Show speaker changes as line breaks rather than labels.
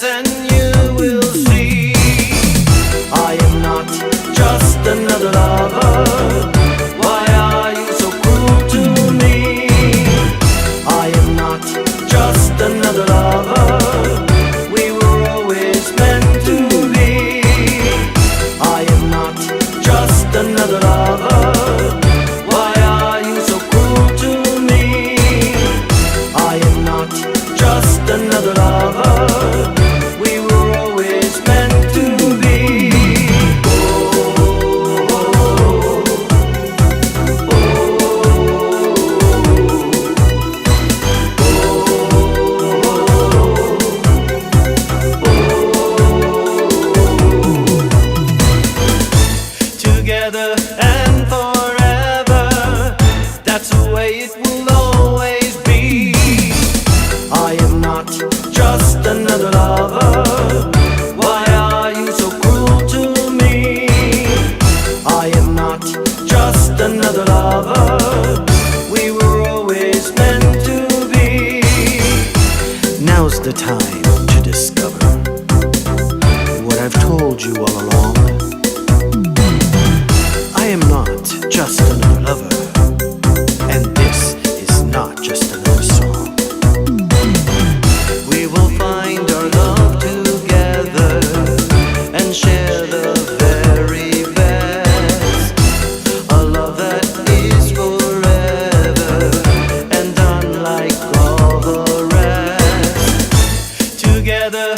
chance and you will see I am not just another lover. Why are you so cruel to me? I am not just another lover. We were always meant to be. I am not just another lover. Why are you so cruel to me? I am not just another lover. We were always meant to be. Together and forever, that's the way it will always be. I am not just another lover. Why are you so cruel to me? I am not just another lover. We were always meant to be. Now's the time to discover what I've told you all along. I am not just another lover, and this is not just another song. We will find our love together and share the very best. A love that is forever and unlike all the rest. Together